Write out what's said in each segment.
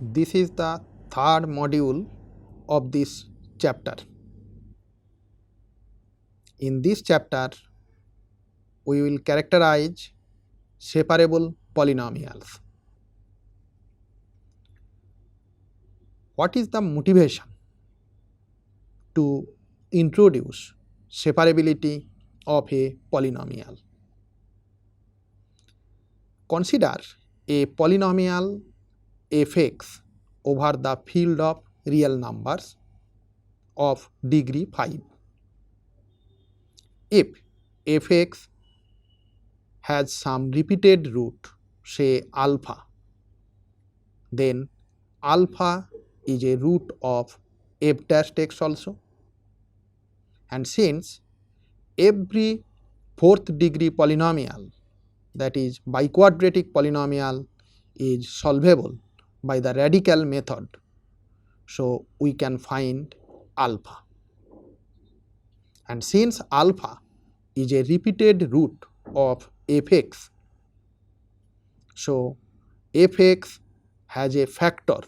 This is the third module of this chapter. In this chapter, we will characterize separable polynomials. What is the motivation to introduce separability of a polynomial? Consider a polynomial f(x) over the field of real numbers of degree 5. If f(x) has some repeated root, say alpha, then alpha is a root of f dash x also, and since every fourth degree polynomial, that is biquadratic polynomial, is solvable by the radical method, so we can find alpha, and since alpha is a repeated root of f(x), so f(x) has a factor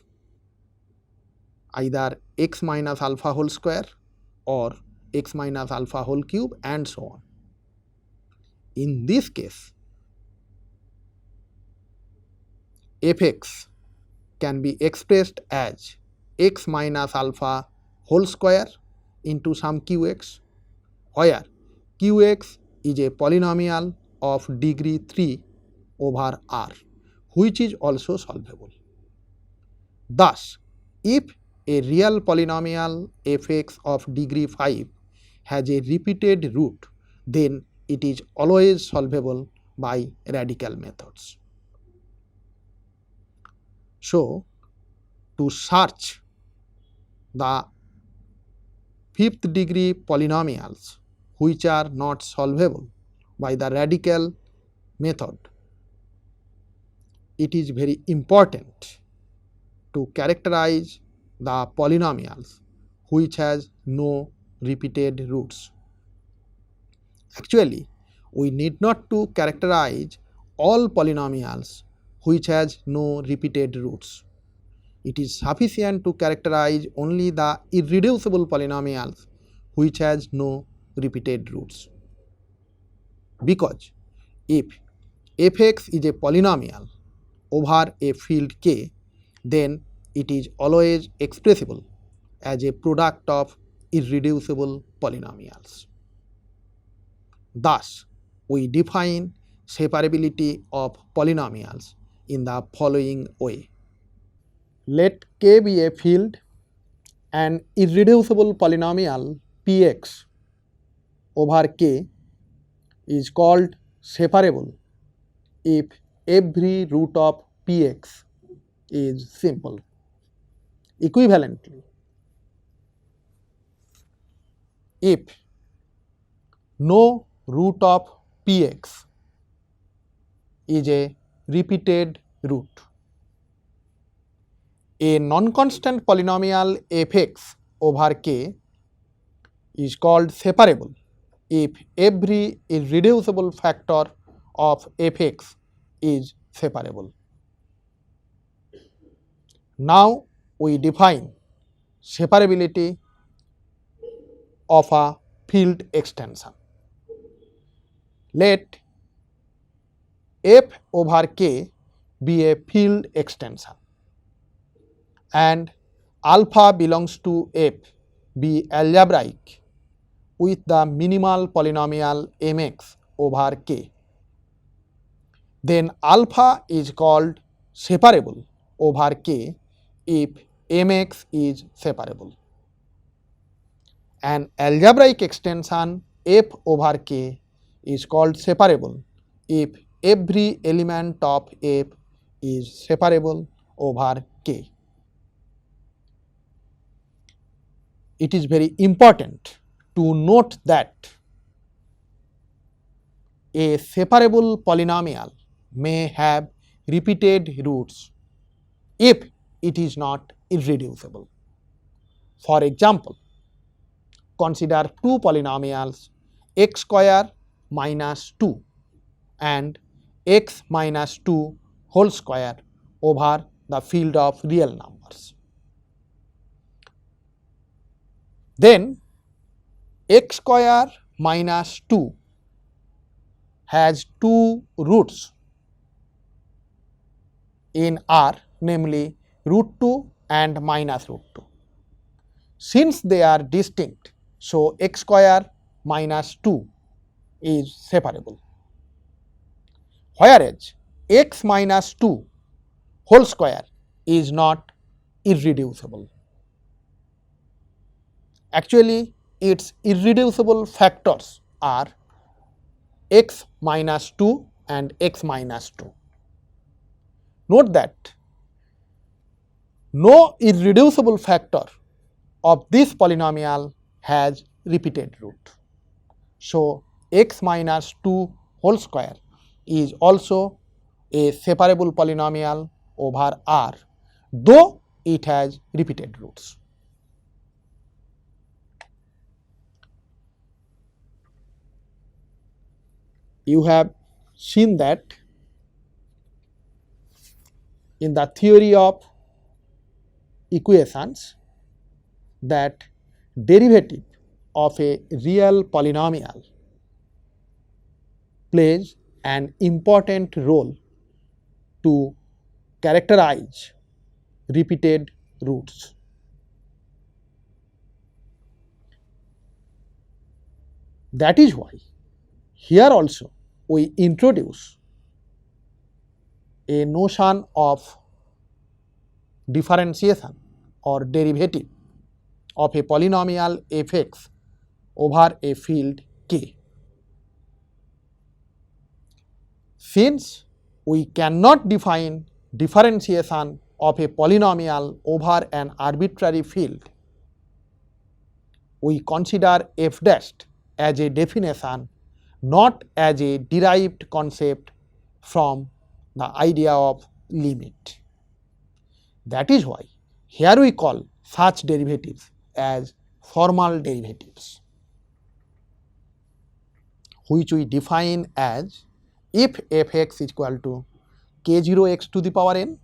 either x minus alpha whole square or x minus alpha whole cube and so on. In this case, f(x) can be expressed as x minus alpha whole square into some qx, where qx is a polynomial of degree 3 over R, which is also solvable. Thus, if a real polynomial f(x) of degree 5 has a repeated root, then it is always solvable by radical methods. So, to search the fifth degree polynomials which are not solvable by the radical method, it is very important to characterize the polynomials which has no repeated roots. Actually, we need not to characterize all polynomials which has no repeated roots. It is sufficient to characterize only the irreducible polynomials which has no repeated roots, because if f(x) is a polynomial over a field K, then it is always expressible as a product of irreducible polynomials. Thus, we define separability of polynomials in the following way. Let K be a field, an irreducible polynomial Px over K is called separable if every root of Px is simple. Equivalently, if no root of Px is a repeated root, a non-constant polynomial f(x) over K is called separable if every irreducible factor of f(x) is separable. Now, we define separability of a field extension. Let f over K be a field extension and alpha belongs to f be algebraic with the minimal polynomial mx over K. Then alpha is called separable over K if mx is separable. An algebraic extension f over K is called separable if every element of f is separable over K. It is very important to note that a separable polynomial may have repeated roots if it is not irreducible. For example, consider two polynomials x square minus 2 and x minus 2 whole square over the field of real numbers. Then x square minus 2 has two roots in R, namely root 2 and minus root 2. Since they are distinct, so x square minus 2 is separable, whereas x minus 2 whole square is not irreducible. Actually, its irreducible factors are x minus 2 and x minus 2. Note that no irreducible factor of this polynomial has repeated root. So, x minus 2 whole square is also a separable polynomial over R, though it has repeated roots. You have seen that in the theory of equations that derivative of a real polynomial plays an important role to characterize repeated roots. That is why here also we introduce a notion of differentiation or derivative of a polynomial f(x) over a field K. Since we cannot define differentiation of a polynomial over an arbitrary field, we consider f dash as a definition, not as a derived concept from the idea of limit. That is why here we call such derivatives as formal derivatives, which we define as if f(x) is equal to k0 x to the power n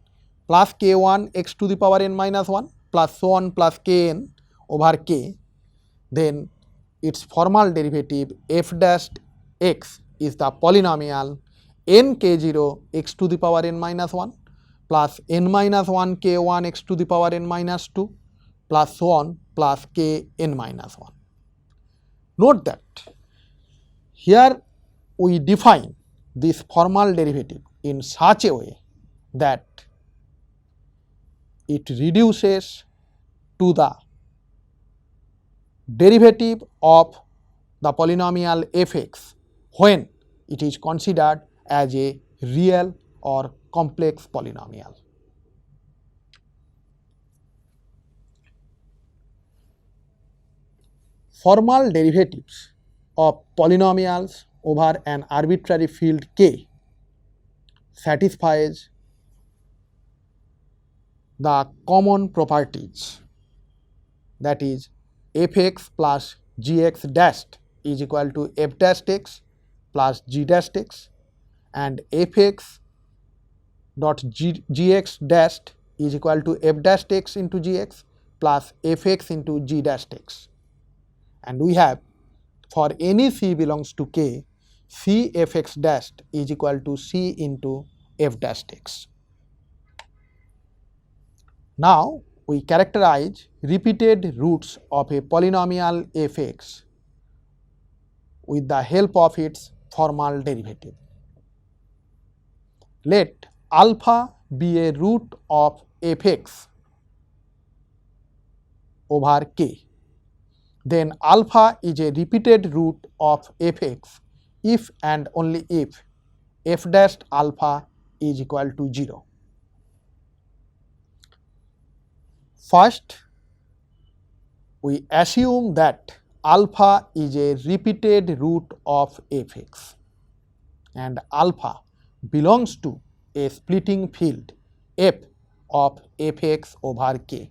plus k1 x to the power n minus 1 plus so on plus kn over k, then its formal derivative f dash x is the polynomial n k0 x to the power n minus 1 plus n minus 1 k1 x to the power n minus 2 plus so on plus k n minus 1. Note that here we define this formal derivative in such a way that it reduces to the derivative of the polynomial f(x) when it is considered as a real or complex polynomial. Formal derivatives of polynomials over an arbitrary field K satisfies the common properties, that is f(x) plus gx dash is equal to f dash x plus g dash x, and f(x) dot gx dash is equal to f dash x into gx plus f(x) into g dash x. And we have for any c belongs to K, c f(x) dash is equal to c into f dash x. Now we characterize repeated roots of a polynomial f(x) with the help of its formal derivative. Let alpha be a root of f(x) over K, then alpha is a repeated root of f(x) if and only if f dash alpha is equal to 0. First, we assume that alpha is a repeated root of f(x) and alpha belongs to a splitting field f of f(x) over K.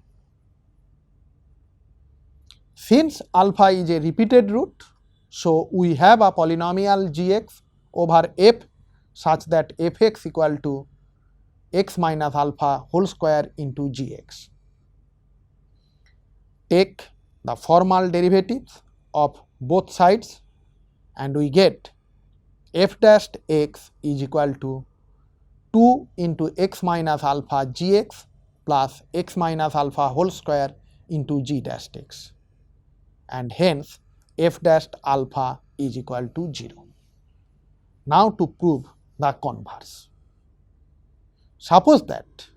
Since alpha is a repeated root, so we have a polynomial gx over f such that f(x) equal to x minus alpha whole square into gx. Take the formal derivatives of both sides and we get f dash x is equal to 2 into x minus alpha gx plus x minus alpha whole square into g dash x, and hence f dash alpha is equal to 0. Now to prove the converse. Suppose that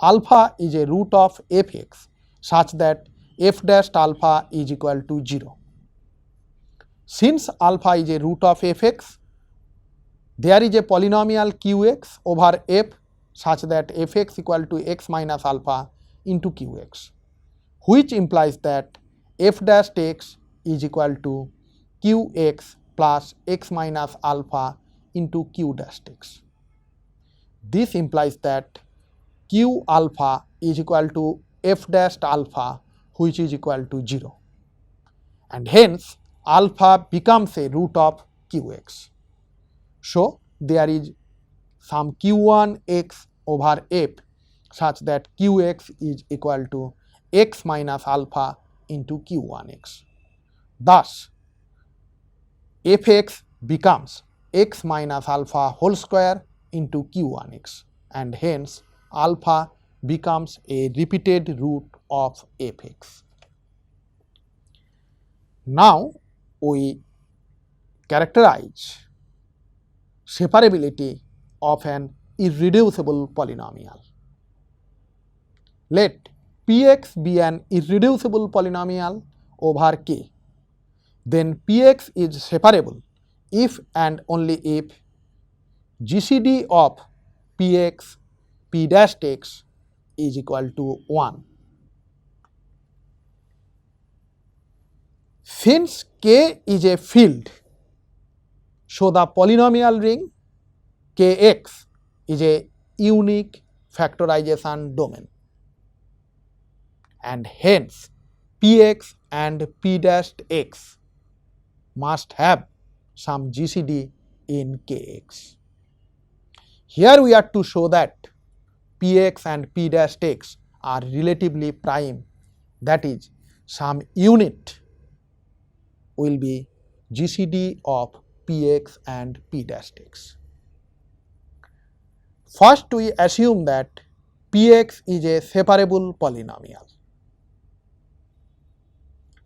alpha is a root of fx such that f dash alpha is equal to 0. Since alpha is a root of fx, there is a polynomial qx over f such that fx equal to x minus alpha into qx, which implies that f dash x is equal to qx plus x minus alpha into q dash x. This implies that q alpha is equal to f dash alpha, which is equal to 0, and hence alpha becomes a root of qx. So there is some q1x over f such that qx is equal to x minus alpha into q1x. Thus, fx becomes x minus alpha whole square into q1x, and hence alpha becomes a repeated root of fx. Now we characterize separability of an irreducible polynomial. Let px be an irreducible polynomial over k. Then px is separable if and only if GCD of px p dash x is equal to 1. Since k is a field, so the polynomial ring kx is a unique factorization domain, and hence px and p dash x must have some GCD in kx. Here we are to show that px and p dash x are relatively prime, that is, some unit will be GCD of px and p dash x. First we assume that px is a separable polynomial.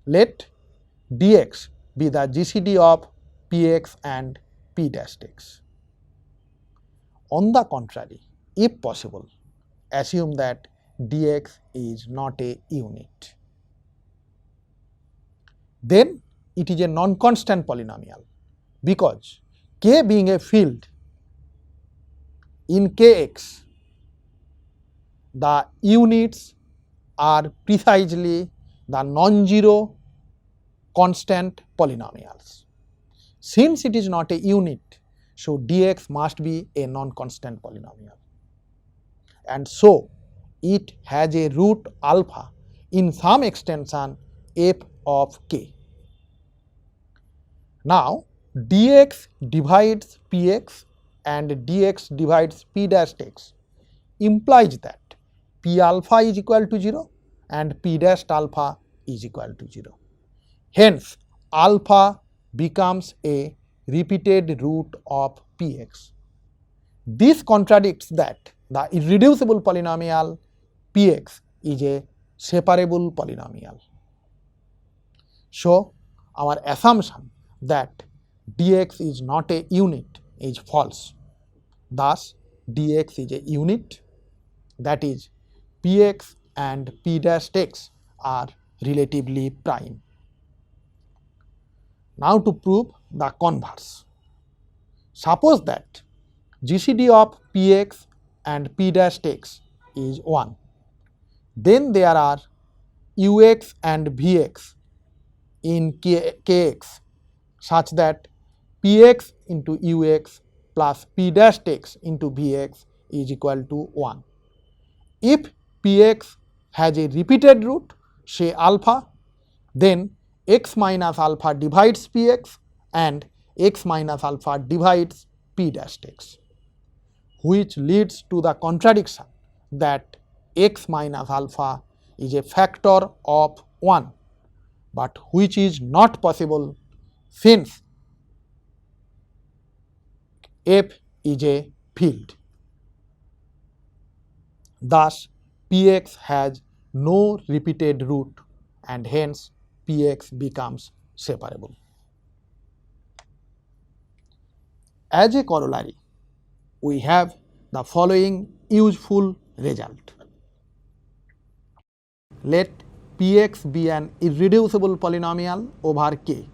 Let dx be the GCD of px and p dash x. On the contrary, if possible, assume that dx is not a unit. Then it is a non-constant polynomial, because k being a field, in kx the units are precisely the non-zero constant polynomials. Since it is not a unit, so dx must be a non-constant polynomial, and so it has a root alpha in some extension f of k. Now dx divides px and dx divides p dash x implies that p alpha is equal to 0 and p dash alpha is equal to 0. Hence alpha becomes a repeated root of px. This contradicts that the irreducible polynomial px is a separable polynomial. So our assumption that dx is not a unit is false. Thus dx is a unit, that is, px and p dash x are relatively prime. Now to prove the converse. Suppose that GCD of px and p dash x is 1. Then there are ux and vx in kx such that px into ux plus p dash x into vx is equal to 1. If px has a repeated root, say alpha, then x minus alpha divides px and x minus alpha divides p dash x. which leads to the contradiction that x minus alpha is a factor of 1, but which is not possible since f is a field. Thus, Px has no repeated root and hence Px becomes separable. As a corollary, we have the following useful result. Let Px be an irreducible polynomial over K.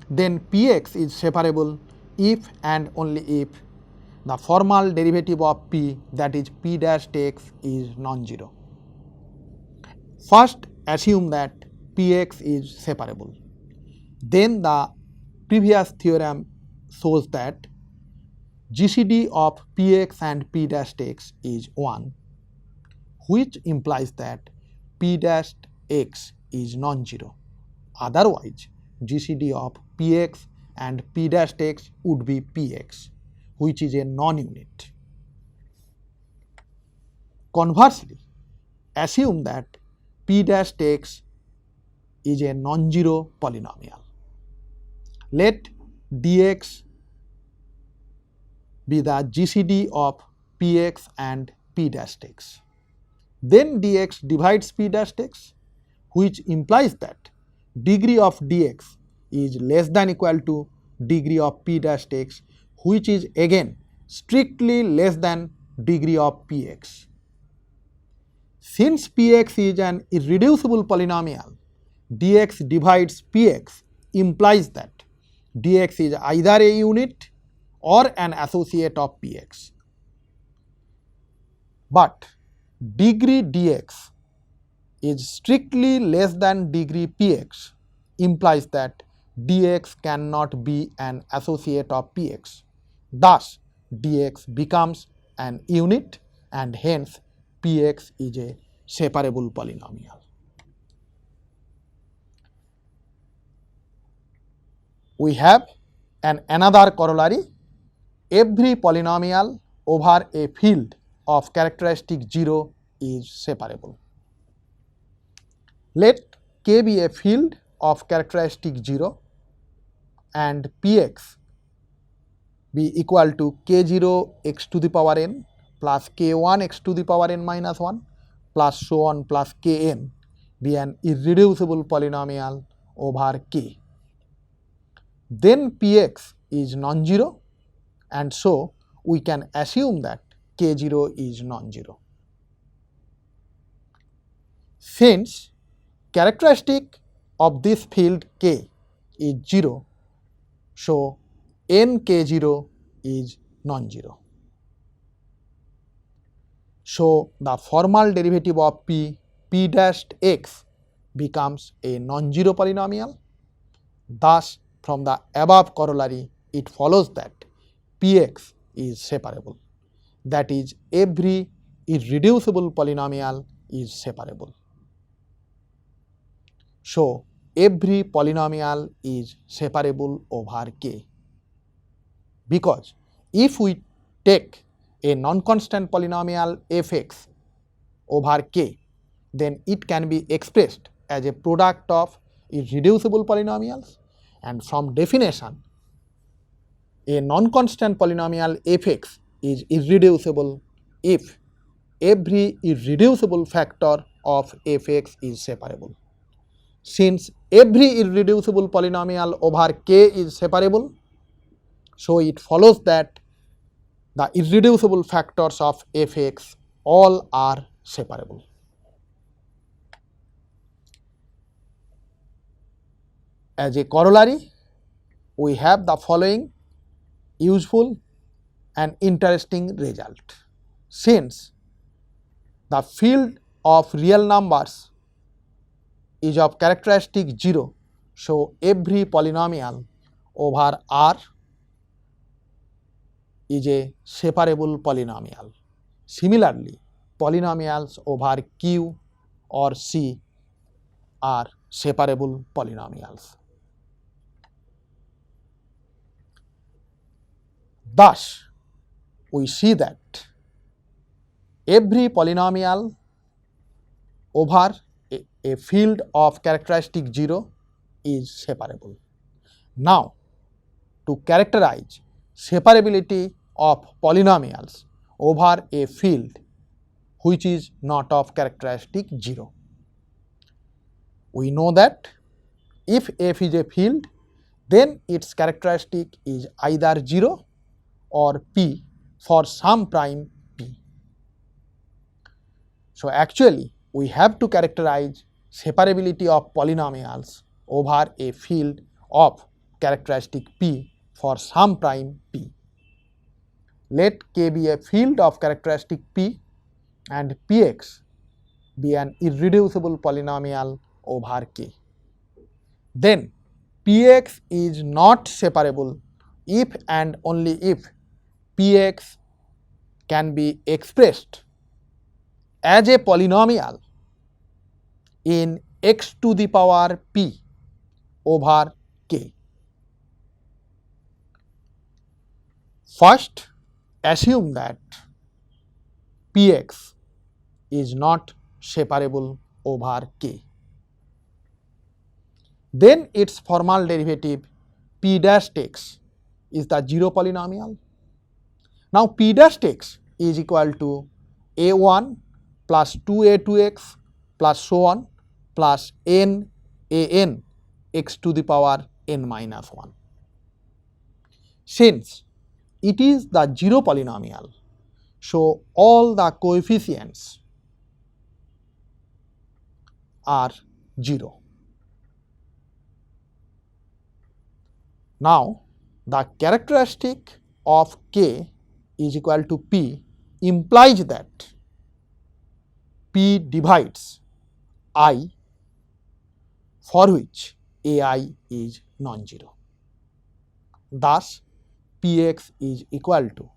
Then Px is separable if and only if the formal derivative of P, that is P dash x, is non-zero. First, assume that Px is separable. Then the previous theorem shows that GCD of Px and P dash x is 1, which implies that P dash x is non-zero. Otherwise, GCD of Px and P dash x would be Px, which is a non-unit. Conversely, assume that P dash x is a non-zero polynomial. Let dx be the GCD of Px and P dash x. Then dx divides P dash x, which implies that degree of dx is less than equal to degree of P dash x, which is again strictly less than degree of Px. Since Px is an irreducible polynomial, dx divides Px implies that dx is either a unit or an associate of Px. But degree dx is strictly less than degree Px implies that dx cannot be an associate of Px. Thus, dx becomes an unit and hence Px is a separable polynomial. We have another corollary. Every polynomial over a field of characteristic 0 is separable. Let K be a field of characteristic 0 and Px be equal to K0 x to the power n plus K1 x to the power n minus 1 plus so on plus Kn be an irreducible polynomial over K. Then Px is non-zero, and so we can assume that K0 is non-zero. Since characteristic of this field K is 0, so nK0 is non-zero. So the formal derivative of P dash x becomes a non-zero polynomial. Thus, from the above corollary, it follows that Px is separable. That is, every irreducible polynomial is separable. So, every polynomial is separable over K, because if we take a non-constant polynomial fx over K, then it can be expressed as a product of irreducible polynomials, and from definition, a non-constant polynomial fx is irreducible if every irreducible factor of fx is separable. Since every irreducible polynomial over K is separable, so it follows that the irreducible factors of fx all are separable. As a corollary, we have the following useful and interesting result. Since the field of real numbers is of characteristic 0, so every polynomial over R is a separable polynomial. Similarly, polynomials over Q or C are separable polynomials. Thus, we see that every polynomial over a field of characteristic 0 is separable. Now, to characterize separability of polynomials over a field which is not of characteristic 0, we know that if f is a field, then its characteristic is either 0 or p for some prime p. So, actually we have to characterize separability of polynomials over a field of characteristic p for some prime p. Let k be a field of characteristic p and px be an irreducible polynomial over k. Then px is not separable if and only if px can be expressed as a polynomial in x to the power p over k. First, assume that px is not separable over k. Then its formal derivative p dash x is the 0 polynomial. Now p dash x is equal to a1 plus 2a2x plus so on plus n a(n) x to the power n minus 1. Since it is the 0 polynomial, so all the coefficients are 0. Now, the characteristic of k is equal to p implies that p divides I for which ai is non-zero. Thus, px is equal to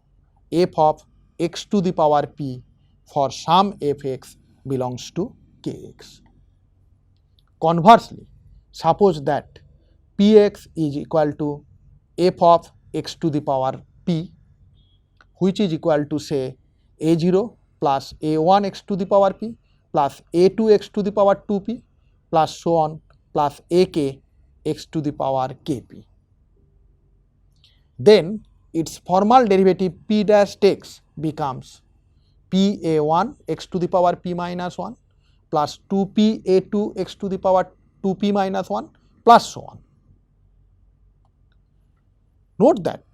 f of x to the power p for some fx belongs to kx. Conversely, suppose that px is equal to f of x to the power p, which is equal to say a0 plus a1 x to the power p plus a2 x to the power 2p plus so on plus ak x to the power kp. Then its formal derivative p dash x becomes pa1 x to the power p minus 1 plus 2p a2 x to the power 2p minus 1 plus so on. Note that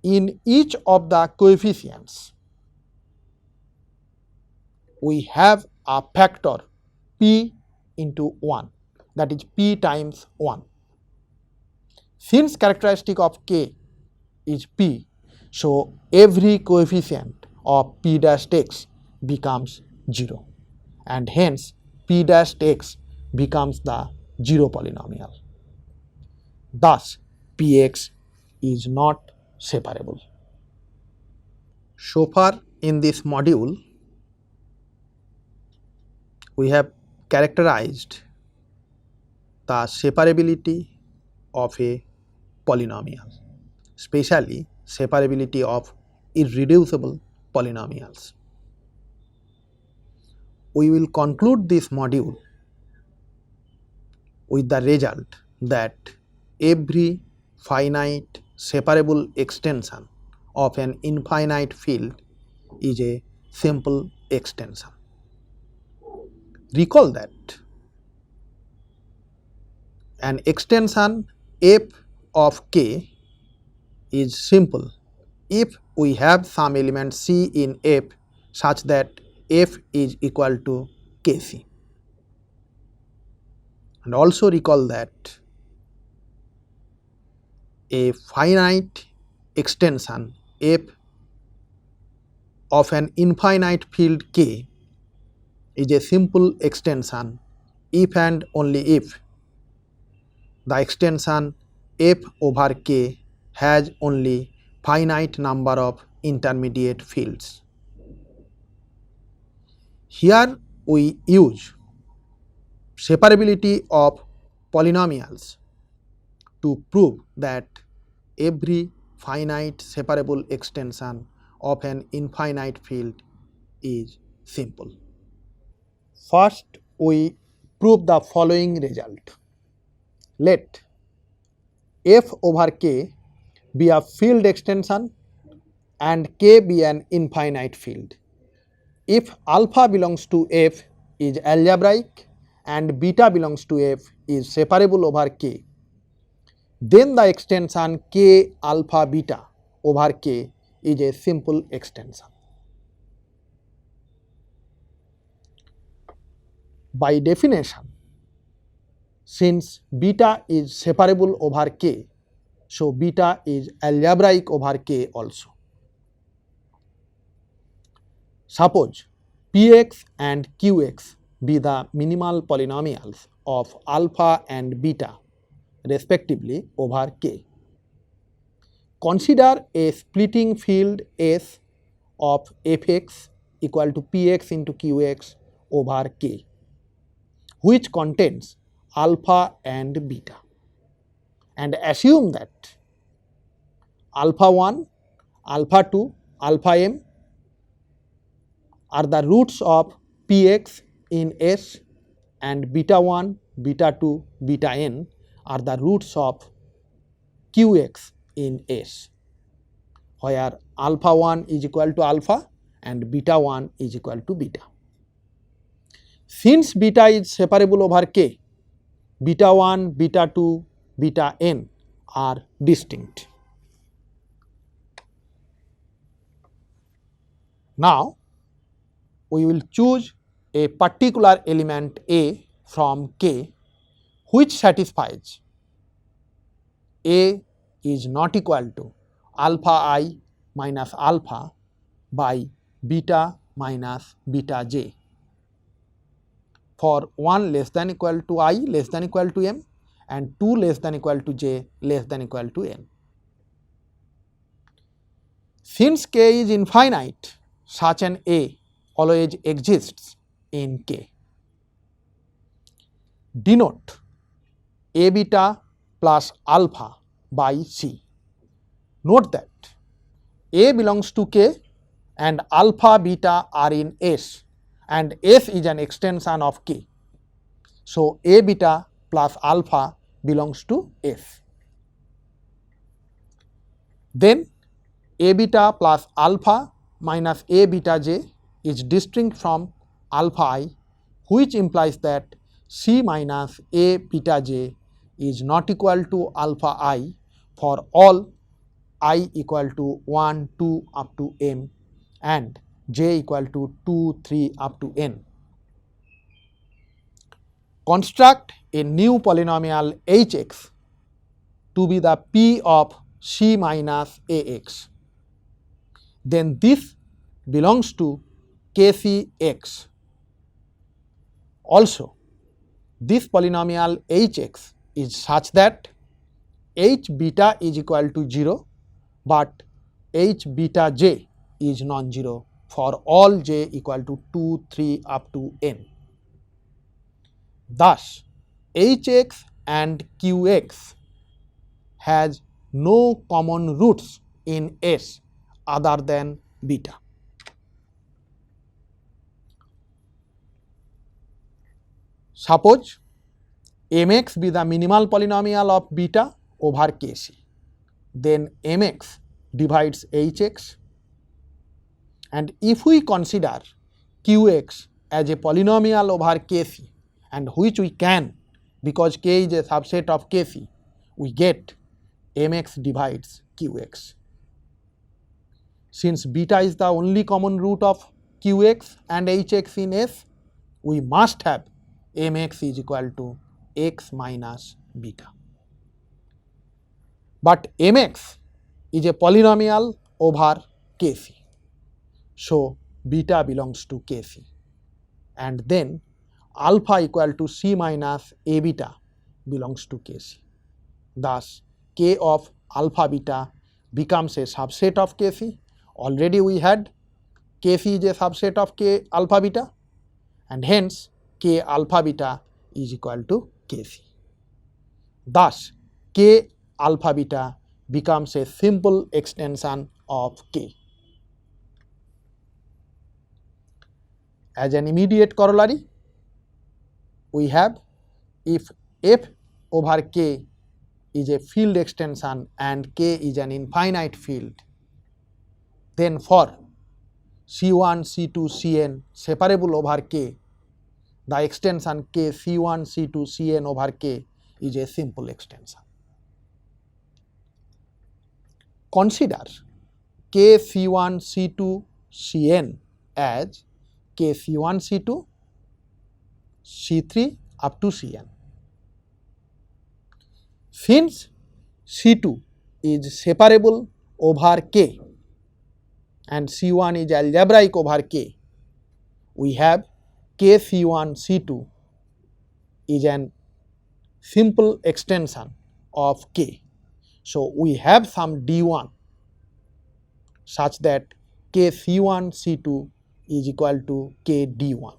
in each of the coefficients we have a factor p into 1, that is p times 1. Since characteristic of k is p, so every coefficient of p dash x becomes 0 and hence p dash x becomes the 0 polynomial. Thus, px is not separable. So far in this module, we have characterized the separability of a polynomial, especially separability of irreducible polynomials. We will conclude this module with the result that every finite separable extension of an infinite field is a simple extension. Recall that an extension f of k is simple if we have some element c in f such that f is equal to kc. And also recall that a finite extension f of an infinite field k is a simple extension if and only if the extension f over k has only finite number of intermediate fields. Here we use separability of polynomials to prove that every finite separable extension of an infinite field is simple. First, we prove the following result. Let F over K be a field extension and K be an infinite field. If alpha belongs to F is algebraic and beta belongs to F is separable over K, then the extension K alpha beta over K is a simple extension. By definition, since beta is separable over K, so beta is algebraic over K also. Suppose Px and Qx be the minimal polynomials of alpha and beta respectively over K. Consider a splitting field S of Fx equal to Px into Qx over K, which contains alpha and beta, and assume that alpha 1, alpha 2, alpha m are the roots of Px in S and beta 1, beta 2, beta n are the roots of Qx in S, where alpha 1 is equal to alpha and beta 1 is equal to beta. Since beta is separable over K, beta 1, beta 2, beta n are distinct. Now, we will choose a particular element A from K which satisfies A is not equal to alpha I minus alpha by beta minus beta j for 1 less than equal to I less than equal to m and 2 less than equal to j less than equal to n. Since K is infinite, such an A always exists in K. Denote A beta plus alpha by C. Note that A belongs to K and alpha beta are in S and S is an extension of K. So, A beta plus alpha belongs to S. Then A beta plus alpha minus A beta j is distinct from alpha I, which implies that C minus A beta j is not equal to alpha I for all I equal to 1, 2 up to m and j equal to 2, 3 up to n. Construct a new polynomial hx to be the p of C minus Ax. Then this belongs to Kcx. Also, this polynomial hx is such that h beta is equal to 0, but h beta j is non-zero for all j equal to 2, 3 up to n. Thus, hx and qx has no common roots in S other than beta. Suppose mx be the minimal polynomial of beta over kc, then mx divides hx, and if we consider qx as a polynomial over kc, and which we can because k is a subset of kc, we get mx divides qx. Since beta is the only common root of qx and hx in S, we must have mx is equal to x minus beta. But mx is a polynomial over kc, so beta belongs to kc, and then alpha equal to c minus a beta belongs to kc. Thus, k of alpha beta becomes a subset of kc. Already we had kc is a subset of k alpha beta, and hence k alpha beta is equal to kc. Thus, k alpha beta becomes a simple extension of K. As an immediate corollary, we have if F over K is a field extension and K is an infinite field, then for C1, C2, Cn separable over K, the extension K C1, C2, Cn over K is a simple extension. Consider K C1, C2, Cn as K C1, C2, C3 up to Cn. Since C2 is separable over K and C1 is algebraic over K, we have K C1 C2 is an simple extension of K. So, we have some D1 such that K C1 C2 is equal to K D1.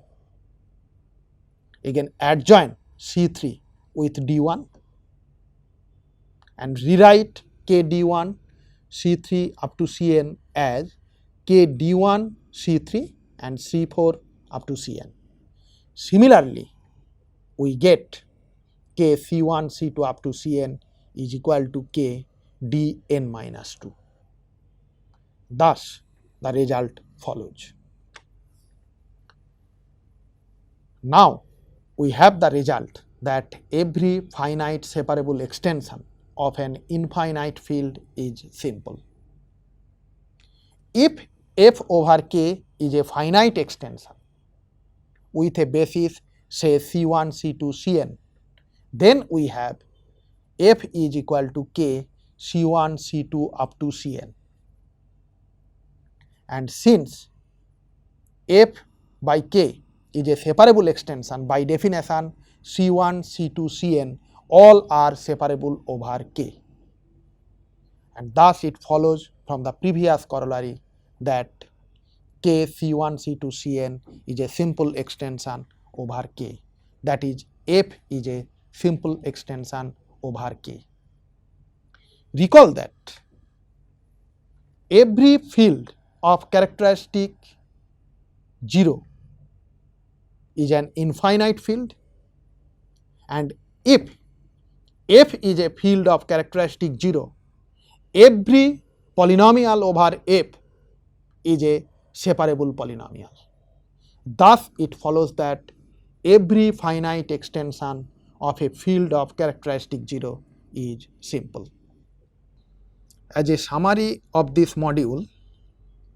Again, adjoin C3 with D1 and rewrite K D1 C3 up to Cn as K D1 C3 and C4 up to Cn. Similarly, we get K C1 C2 up to Cn is equal to K Dn minus 2. Thus, the result follows. Now, we have the result that every finite separable extension of an infinite field is simple. If F over K is a finite extension with a basis say C1, C2, Cn, then we have F is equal to K C1, C2 up to Cn. And since F by K is a separable extension, by definition C1, C2, Cn all are separable over K. And thus it follows from the previous corollary that K C1, C2, Cn is a simple extension over K. That is, F is a simple extension over K. Recall that every field of characteristic 0 is an infinite field, and if F is a field of characteristic 0, every polynomial over F is a separable polynomial. Thus, it follows that every finite extension of a field of characteristic 0 is simple. As a summary of this module,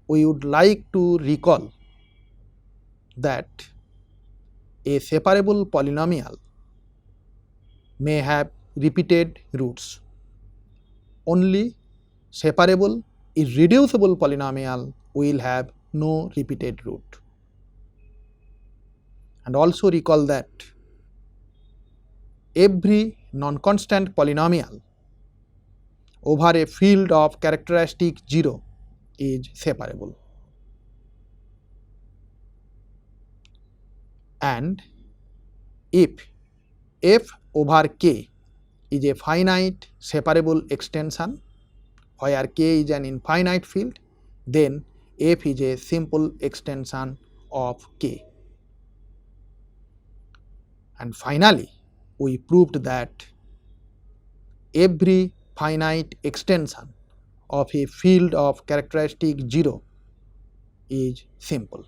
we would like to recall that a separable polynomial may have repeated roots. Only separable irreducible polynomial will have no repeated root. And also recall that every non-constant polynomial over a field of characteristic 0 is separable. And if F over K is a finite separable extension where K is an infinite field, then F is a simple extension of K. And finally, we proved that every finite extension of a field of characteristic 0 is simple.